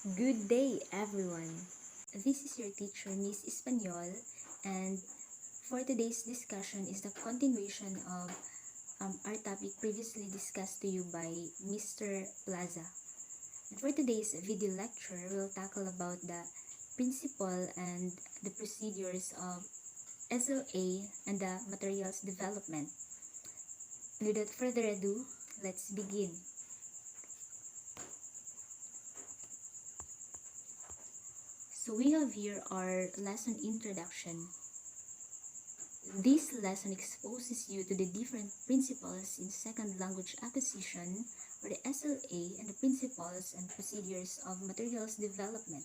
Good day, everyone. This is your teacher, Miss Espanol, and for today's discussion is the continuation of our topic previously discussed to you by Mr. Plaza. And for today's video lecture, we'll tackle about the principle and the procedures of SLA and the materials development. And without further ado, let's begin. So we have here our lesson introduction. This lesson exposes you to the different principles in second language acquisition, or the SLA, and the principles and procedures of materials development.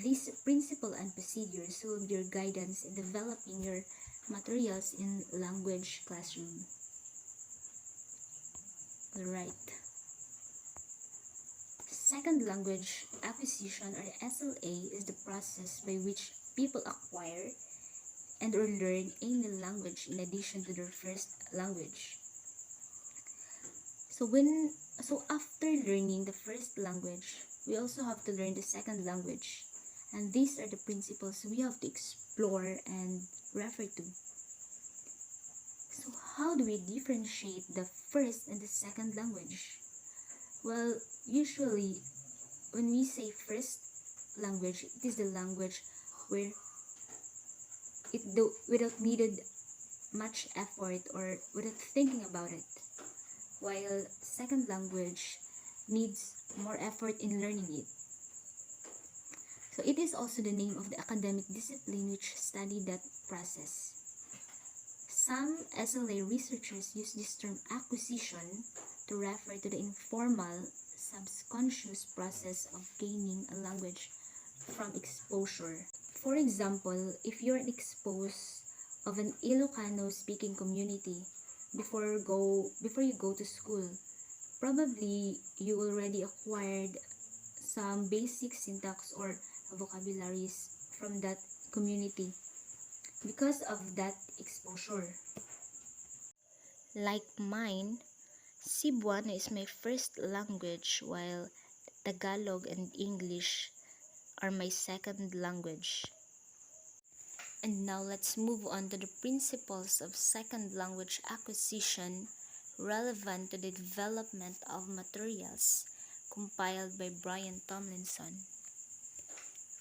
These principles and procedures will be your guidance in developing your materials in language classroom. Alright. Second language acquisition, or the SLA, is the process by which people acquire and or learn any language in addition to their first language. So after learning the first language, we also have to learn the second language. And these are the principles we have to explore and refer to. So how do we differentiate the first and the second language? Well, usually when we say first language, it is the language where without needed much effort or without thinking about it, while second language needs more effort in learning it. So it is also the name of the academic discipline which study that process. Some SLA researchers use this term acquisition to refer to the informal, subconscious process of gaining a language from exposure. For example, if you're exposed of an Ilocano speaking community before you go to school, probably you already acquired some basic syntax or vocabularies from that community because of that exposure. Like mine, Cebuano is my first language, while Tagalog and English are my second language. And now let's move on to the principles of second language acquisition relevant to the development of materials, compiled by Brian Tomlinson.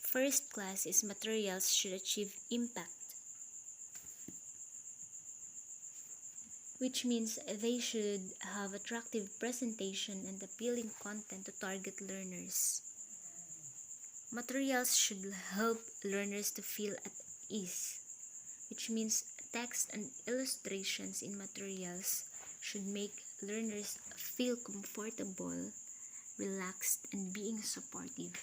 First class is materials should achieve impact, which means they should have attractive presentation and appealing content to target learners. Materials should help learners to feel at ease, which means text and illustrations in materials should make learners feel comfortable, relaxed, and being supportive.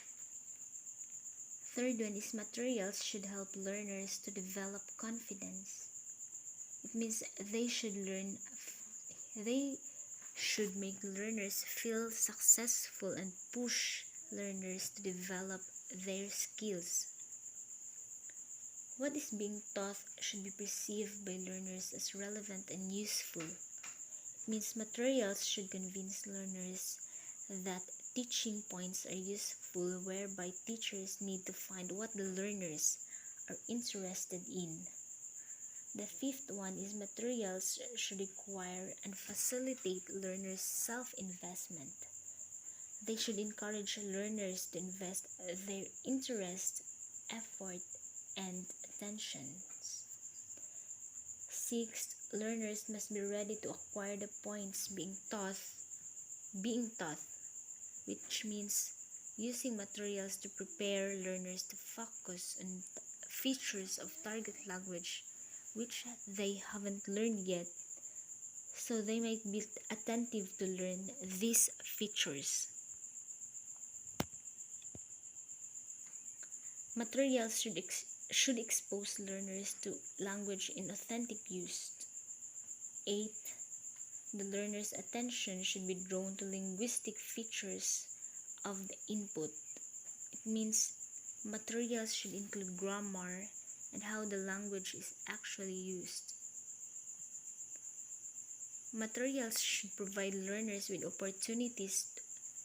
Third one is materials should help learners to develop confidence. It means they should make learners feel successful and push learners to develop their skills. What is being taught should be perceived by learners as relevant and useful. It means materials should convince learners that teaching points are useful, whereby teachers need to find what the learners are interested in. The fifth one is materials should require and facilitate learners' self-investment. They should encourage learners to invest their interest, effort, and attentions. Sixth, learners must be ready to acquire the points being taught, which means using materials to prepare learners to focus on features of target language which they haven't learned yet, so they might be attentive to learn these features. Materials should expose learners to language in authentic use. 8. The learner's attention should be drawn to linguistic features of the input. It means materials should include grammar and how the language is actually used. Materials should provide learners with opportunities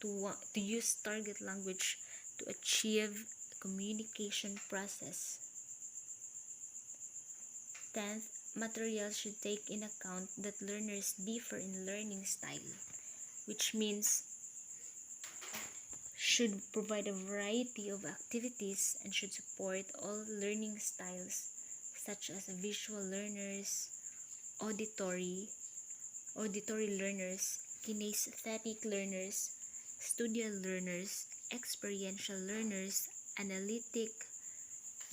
to use target language to achieve a communication process. 10th, materials should take in account that learners differ in learning style, which means should provide a variety of activities and should support all learning styles such as visual learners, auditory learners, kinesthetic learners, studio learners, experiential learners, analytic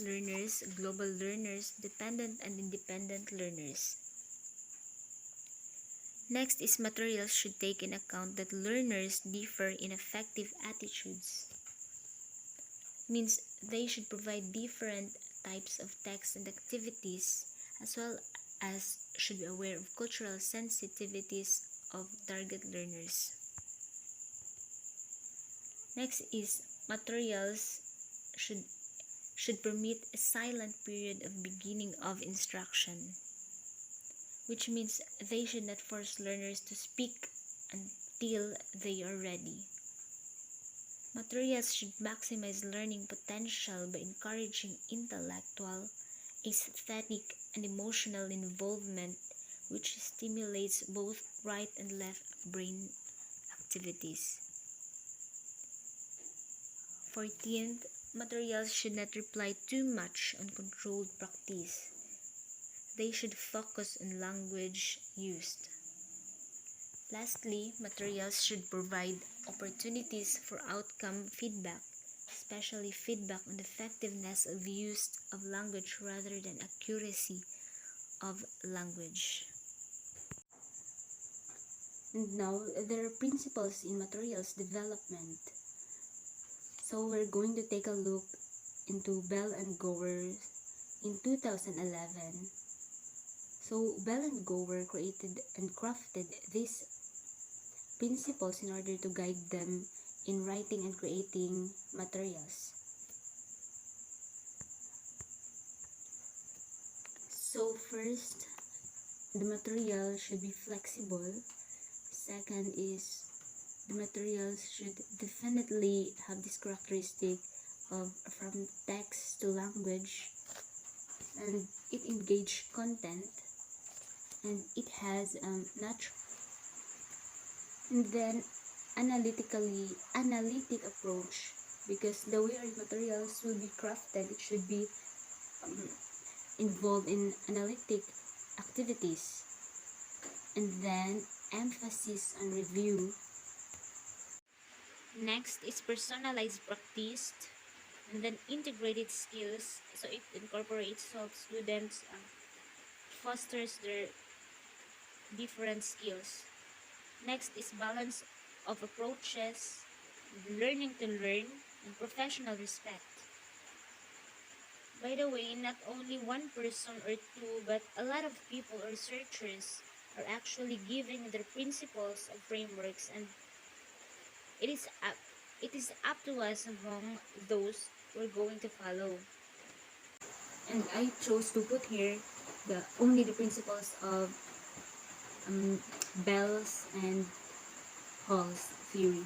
learners, global learners, dependent and independent learners. Next is materials should take in account that learners differ in affective attitudes. Means they should provide different types of text and activities as well as should be aware of cultural sensitivities of target learners. Next is materials should permit a silent period of beginning of instruction, which means they should not force learners to speak until they are ready. Materials should maximize learning potential by encouraging intellectual, aesthetic, and emotional involvement, which stimulates both right and left brain activities. 14th, materials should not rely too much on controlled practice. They should focus on language used. Lastly, materials should provide opportunities for outcome feedback, especially feedback on the effectiveness of use of language rather than accuracy of language. And now, there are principles in materials development. So we're going to take a look into Bell and Gower in 2011. So Bell and Gower created and crafted these principles in order to guide them in writing and creating materials. So first, the material should be flexible. Second is the materials should definitely have this characteristic of from text to language, and it engage content, and it has natural, and then analytic approach, because the way our materials will be crafted, it should be involved in analytic activities, and then emphasis on review. Next is personalized practice, and then integrated skills, so it incorporates help students fosters their different skills. Next is balance of approaches, learning to learn, and professional respect. By the way, not only one person or two, but a lot of people or researchers are actually giving their principles and frameworks, and it is up to us among those we're going to follow. And I chose to put here only the principles of Bell's and Hall's theory.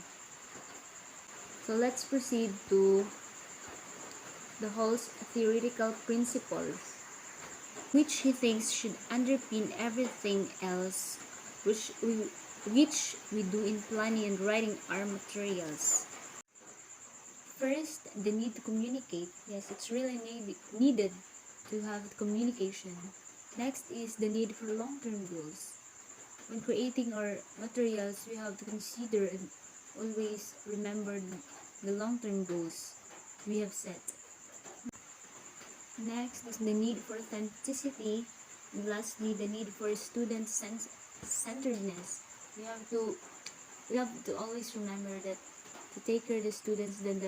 So let's proceed to the Hall's theoretical principles, which he thinks should underpin everything else which we do in planning and writing our materials. First, the need to communicate. Yes, it's really needed to have communication. Next is the need for long-term goals. When creating our materials, we have to consider and always remember the long-term goals we have set. Next is the need for authenticity. And lastly, the need for student centeredness. We have to always remember that to take care of the students than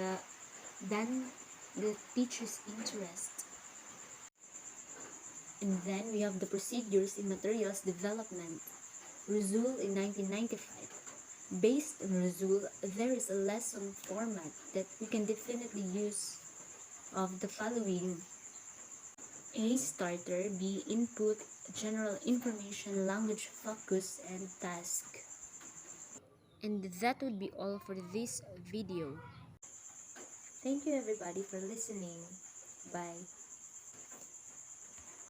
the teacher's interest. And then we have the procedures in materials development. Rusul in 1995. Based on Rusul, there is a lesson format that we can definitely use of the following: A. Starter, B. Input, general information, language focus, and task. And that would be all for this video. Thank you everybody for listening. Bye.